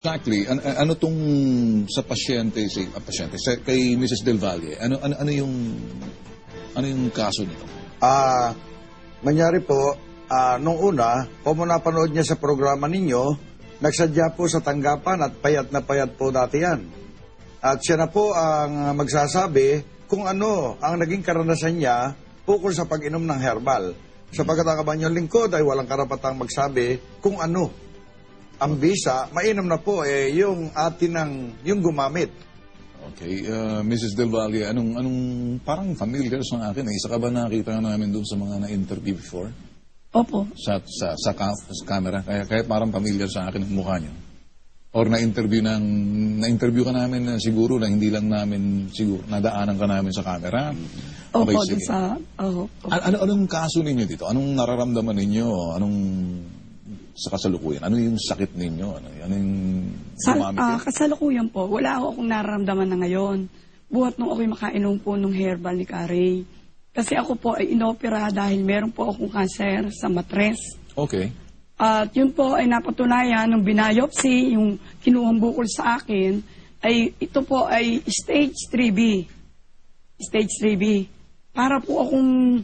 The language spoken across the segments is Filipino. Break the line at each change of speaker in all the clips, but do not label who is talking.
Exactly. Ano tong sa pasyente, kay Mrs. Del Valle, ano yung kaso nito?
Manyari po, nung una, kung napanood niya sa programa ninyo, nagsadya po sa tanggapan at payat na payat po dati yan. At siya na po ang magsasabi kung ano ang naging karanasan niya ukol sa pag-inom ng herbal. Sapagkat ang kabanyang lingkod ay walang karapatang magsabi kung ano ang bisa, mainam na po yung atin yung gumamit.
Okay, Mrs. Del Valle, anong parang familiar sa akin. Isa ka ba nakita namin doon sa mga na-interview before?
Opo.
Sa camera? Kaya parang familiar sa akin ang mukha niyo. Or na-interview ka namin siguro na hindi lang namin siguro, nadaanan ka namin sa camera? Okay,
Opo,
sige. Anong kaso ninyo dito? Anong nararamdaman ninyo? Sa kasalukuyan? Ano yung sakit ninyo? Ano yung
kasalukuyan po, wala akong nararamdaman na ngayon. Buhat nung ako'y makainom po nung herbal ni Carey. Kasi ako po ay inopera dahil meron po akong cancer sa matres.
Okay.
At yun po ay napatunayan nung binayopsy, yung kinuhang bukol sa akin, ay ito po ay stage 3B. Stage 3B. Para po akong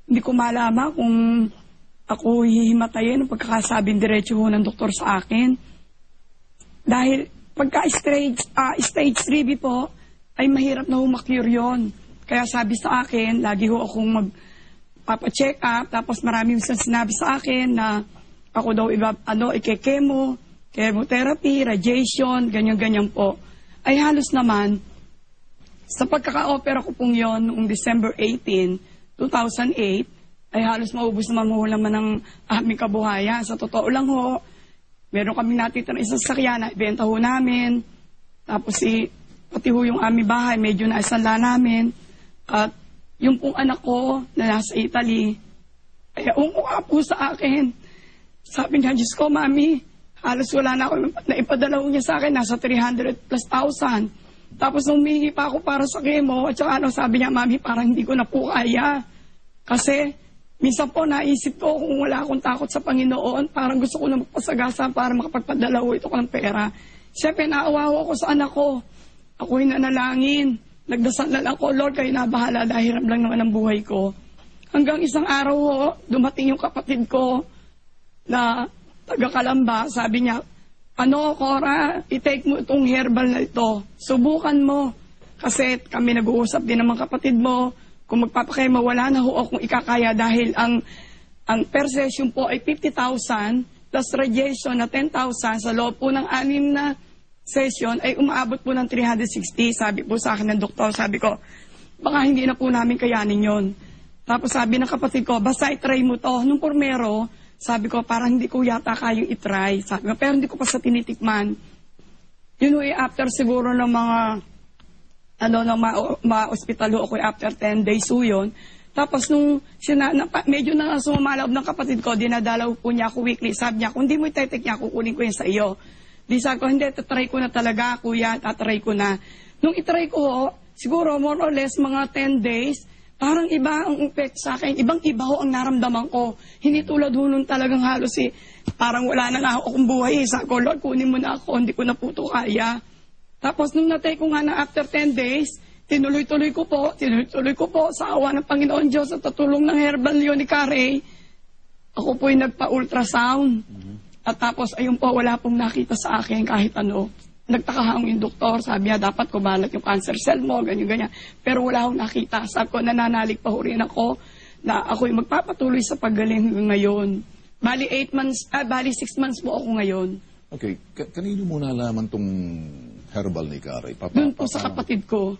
hindi ko malama kung ako hihimatayin ang pagkakasabing diretso ng doktor sa akin. Dahil pagka stage 3B po, ay mahirap na humakyur yun. Kaya sabi sa akin, lagi ho akong magpapacheck up, tapos marami sinabi sa akin na ako daw chemotherapy, radiation, ganyan-ganyan po. Ay halos naman, sa pagkaka-opera ko pong yon noong December 18, 2008, ay halos maubos naman ho naman ng aming kabuhayan. Sa totoo lang ho, meron kami natitira isang sakyan na ibenta ho namin. Tapos pati ho yung aming bahay, medyo naisanla namin. At yung pong anak ko na nasa Italy, ay umuha po sa akin. Sabi niya, Diyos ko, Mami, halos wala na ako. Naipadala ho niya sa akin, nasa 300,000+. Tapos nung humingi pa ako para sa chemo, at saka sabi niya, Mami, parang hindi ko na po kaya. Kasi minsan po naisip ko kung wala akong takot sa Panginoon, parang gusto ko na magpasagasa para makapagpadala ko ito ng pera. Siyempre, naawawa ko sa anak ko. Ako'y nanalangin. Nagdasal na lang ako, Lord, kayo nabahala dahil hiram lang naman ang buhay ko. Hanggang isang araw ho, dumating yung kapatid ko na taga-Kalamba. Sabi niya, Cora, i-take mo itong herbal na ito. Subukan mo. Kasi kami nag-uusap din ng mga kapatid mo. Kung magpapakema, wala na ho akong ikakaya dahil ang per session po ay 50,000 plus radiation na 10,000 sa loob po ng 6 na session ay umaabot po ng 360. Sabi po sa akin ng doktor, sabi ko, baka hindi na po namin kayanin yon. Tapos sabi ng kapatid ko, basta i-try mo to. Nung pormero, sabi ko, parang hindi ko yata kayong i-try. Sabi ko, pero hindi ko pa sa tinitikman. Yun ay after siguro ng mga ma-hospital ho ako after 10 days ho yun. Tapos nung medyo na sumamalaw ng kapatid ko, dinadalaw po niya ako weekly. Sabi niya, kung di mo itetek niya, kukunin ko yan sa iyo. Di sabi ko, hindi, tatry ko na talaga, kuya, tatry ko na. Nung itry ko ho, siguro more or less mga 10 days, parang iba ang effect sa akin. Ibang-iba ho ang naramdaman ko. Hindi tulad ho nun talagang halos parang wala na akong buhay. Sabi ko, Lord, kunin mo na ako, hindi ko na po ito kaya. Tapos nung natay ko nga na after 10 days, tinuloy-tuloy ko po sa awa ng Panginoon Diyos at tutulong ng herbal yun ni Carey. Ako po'y nagpa-ultrasound. At tapos ayun po, wala pong nakita sa akin kahit ano. Nagtakahang yung doktor, sabi niya dapat kumalat yung cancer cell mo, ganyan-ganyan. Pero wala akong nakita. Sabi ko, nananalig pa ho rin ako na ako'y magpapatuloy sa paggaling ngayon. Bali 6 months po ako ngayon.
Okay, kanino mo nalaman tong herbal ni Carey?
Doon po sa kapatid ko.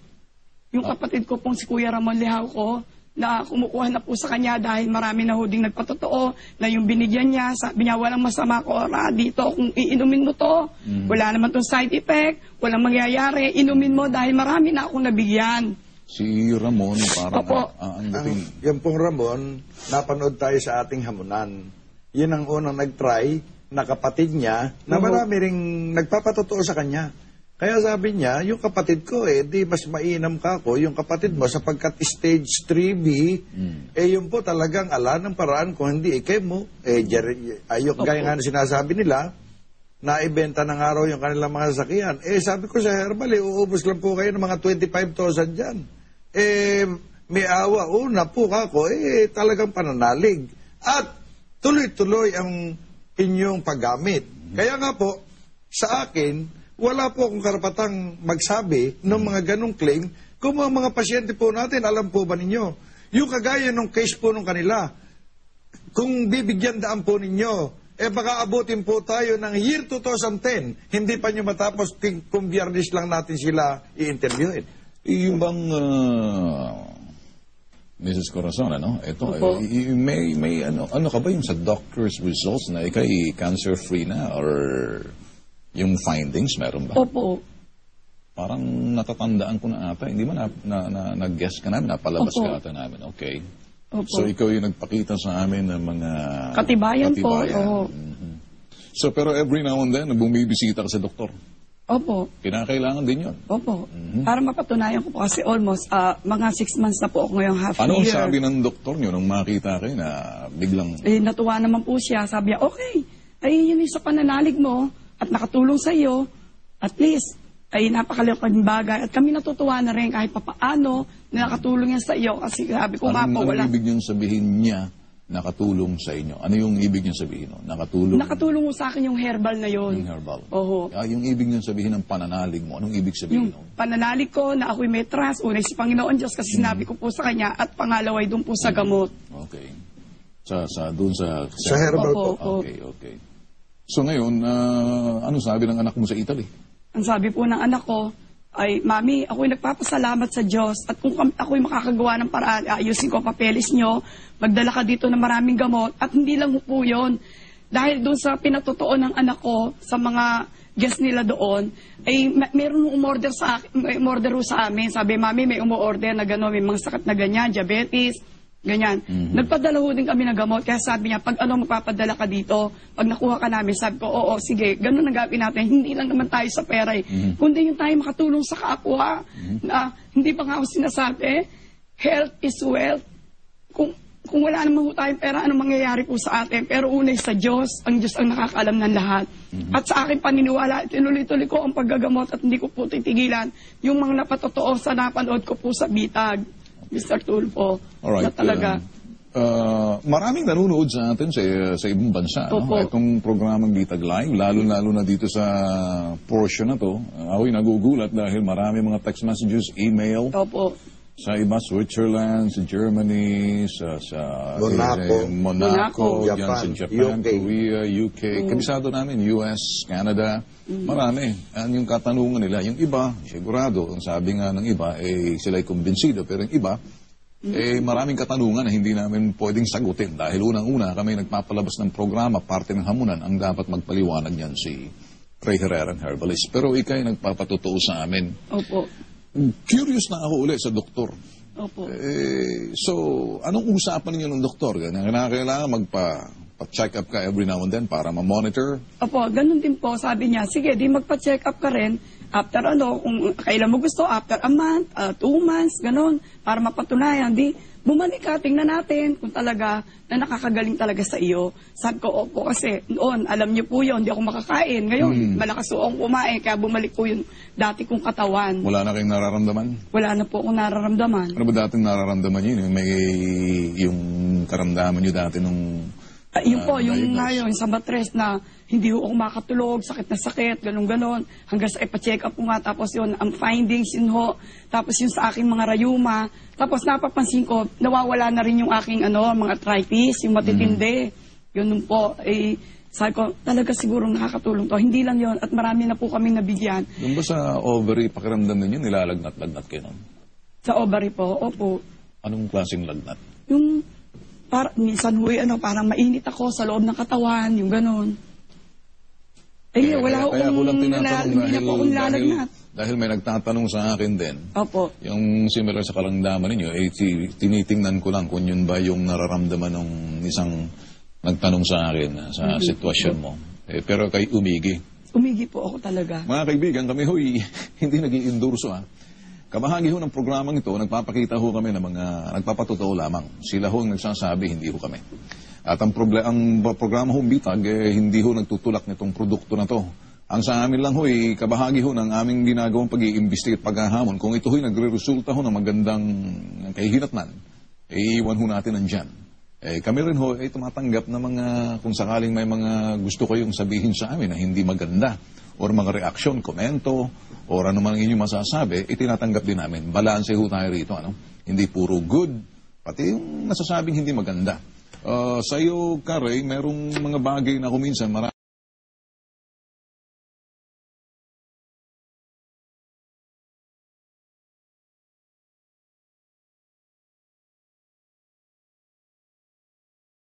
Yung kapatid ko pong si Kuya Ramon Lehaw ko, na kumukuha na po sa kanya dahil marami na huding nagpatotoo na yung binigyan niya, sabi niya walang masama ko dito kung iinumin mo to. Wala naman tong side effect, walang mangyayari, inumin mo dahil marami na akong nabigyan.
Si Ramon, parang ang dating.
Yung pong Ramon, napanood tayo sa ating hamunan. Yun ang unang nag-try na kapatid niya na marami ring nagpapatotoo sa kanya. Kaya sabi niya, yung kapatid ko di mas mainam ka ko, yung kapatid mo sapagkat stage 3B, yun po talagang ala ng paraan kung hindi, kay mo, gaya nga na sinasabi nila, naibenta ng araw yung kanilang mga sasakyan. Sabi ko sa Herbal, uubos lang po kayo ng mga 25,000 dyan. May awa, napuk ako, talagang pananalig. At tuloy-tuloy ang inyong paggamit. Kaya nga po, sa akin, wala po akong karapatang magsabi ng mga ganong claim kung mga pasyente po natin, alam po ba ninyo, yung kagaya ng case po nung kanila, kung bibigyan daan po ninyo, baka abutin po tayo ng year 2010, hindi pa nyo matapos kung biyernes lang natin sila i-interviewin.
Yung bang Mrs. Corazon, ito,
Opo.
may ano ka ba yung sa doctor's results na ikay cancer-free na or yung findings, meron ba?
Opo.
Parang natatandaan ko na ata, hindi ba nag-guess ka namin, napalabas
Opo.
ka ata namin, okay.
Opo.
So ikaw yung nagpakita sa amin ng mga
Katibayan po, oo.
Mhm. So pero every now and then, bumibisita ka sa doktor.
Opo.
Kinakailangan din yun.
Opo. Para mapatunayan ko po kasi almost mga 6 months na po ako ngayong half
Ano ang
year.
sabi ng doktor nyo nung makita kayo na biglang...
Natuwa naman po siya. Sabi niya, okay, yun yung sa pananalig mo at nakatulong sa iyo, at least, napakalaking bagay. At kami natutuwa na rin kahit papaano na nakatulong yan sa iyo. Kasi sabi ko nga po, wala.
Anong ibig niyong sabihin niya nakatulong sa inyo? Ano yung ibig niyong sabihin? Nakatulong?
Nakatulong mo sa akin yung herbal na yun.
Yung herbal.
Oo.
Yung ibig niyong sabihin ng pananalig mo, anong ibig sabihin?
Yung pananalig ko na ako'y may trust, unay si Panginoon Diyos kasi sinabi ko po sa Kanya, at pangalaway doon po sa gamot.
Okay. Doon sa...
Sa herbal po.
Opo.
Okay. So ngayon, ano sabi ng anak mo sa Italy?
Ang sabi po ng anak ko, ay, Mami, ako'y nagpapasalamat sa Diyos at kung ako'y makakagawa ng paraan, ayusin ko papeles nyo, magdala ka dito ng maraming gamot at hindi lang po yun. Dahil doon sa pinatotoo ng anak ko sa mga guest nila doon, ay meron umorder sa amin. Sabi, Mami, may umorder na gano'n, may mga sakit na ganyan, diabetes, ganyan. Nagpadala ho din kami ng gamot. Kaya sabi niya, pag magpapadala ka dito, pag nakuha ka namin, sabi ko, oo, sige, ganun ang gagawin natin. Hindi lang naman tayo sa pera kundi yung tayo makatulong sa kapwa. Na, hindi pa nga ako sinasabi, health is wealth. Kung wala naman ho tayong pera, anong mangyayari po sa atin? Pero unay sa Diyos, ang Diyos ang nakakaalam ng lahat. At sa aking paniniwala, tinuloy-tuloy ko ang paggagamot at hindi ko po titigilan yung mga napatotoo sa napanood ko po sa bitag. Mr. Tulfo,
Alright.
na talaga.
Maraming nanonood sa atin sa ibang bansa.
Opo.
Itong programang Bitag Live, lalo na dito sa portion na to, ako'y nagugulat dahil marami mga text messages, email,
Opo.
sa iba, Switzerland, sa Germany, sa
Monaco,
Monaco, dyan sa Japan,
UK.
Korea, UK, kabisado namin, US, Canada, marami. Yung katanungan nila, yung iba, sigurado, ang sabi nga ng iba, sila'y kumbinsido, pero yung iba, maraming katanungan na hindi namin pwedeng sagutin dahil unang-una kami nagpapalabas ng programa, parte ng hamunan, ang dapat magpaliwanag niyan si Ray Herrera, Herbalist. Pero ikay nagpapatotoo sa amin.
Opo.
Curious na ako ulit sa doktor.
Opo.
So, anong usapan ninyo ng doktor? Kailangan magpa-check up ka every now and then para ma-monitor?
Opo, ganun din po. Sabi niya, sige, di magpa-check up ka rin. After kung kailan mo gusto, after a month, 2 months, ganun. Para mapatunayan, di bumalik ka, tingnan natin kung talaga na nakakagaling talaga sa iyo. Sabi ko, opo, kasi noon, alam niyo po yun, hindi ako makakain. Ngayon, malakas po akong kumain, kaya bumalik po yung dati kong katawan.
Wala na kayong nararamdaman?
Wala na po akong nararamdaman.
Ano ba dating nararamdaman yun? Yung karamdaman nyo dati nung...
Yun po, yung
diagnosed?
ngayon, sa matres na hindi ko makatulog, sakit na sakit, ganun-ganon. Hanggang sa ipa-check up ko nga, tapos yun, ang findings yun ho, tapos yung sa aking mga rayuma, tapos napapansin ko, nawawala na rin yung aking mga arthritis, yung matitindi. Yun po, sabi ko, talaga siguro nakakatulong to. Hindi lang yun, at marami na po kami nabigyan.
Yung ba sa ovary, pakiramdam ninyo, nilalagnat-lagnat kayo nun?
Sa ovary po, opo.
Anong klaseng lagnat?
Yung, minsan parang mainit ako sa loob ng katawan, yung ganon. Wala
kaya ko lang tinatanong
hindi na po akong lalagnat.
dahil may nagtatanong sa akin din.
Opo.
Yung similar sa karamdaman ninyo, tinitingnan ko lang kung yun ba yung nararamdaman ng isang nagtanong sa akin sa sitwasyon mo. Pero kay umigi.
Umigi po ako talaga.
Mga kaibigan, kami hoy, hindi nag-i-endorso kabahagi ho ng programang ito, nagpapakita ho kami ng mga nagpapatotoo lamang. Sila ho ang nagsasabi, hindi ho kami. At ang programa ho Bitag, hindi ho nagtutulak nitong produkto na to. Ang sa amin lang ho, kabahagi ho ng aming ginagawang pag-iimbestiga at paghahamon. Kung ito ho'y nagre-resulta ho ng magandang kahihinatnan, iiwan ho natin nandyan. Kami rin ho ay tumatanggap na mga, kung sakaling may mga gusto kayong sabihin sa amin na hindi maganda, or mga reaksyon, komento, or ano man inyong masasabi, itinatanggap din namin. Balanse ho tayo rito, ano? Hindi puro good, pati yung nasasabing hindi maganda. Sa iyo, Kare, merong mga bagay na kuminsan,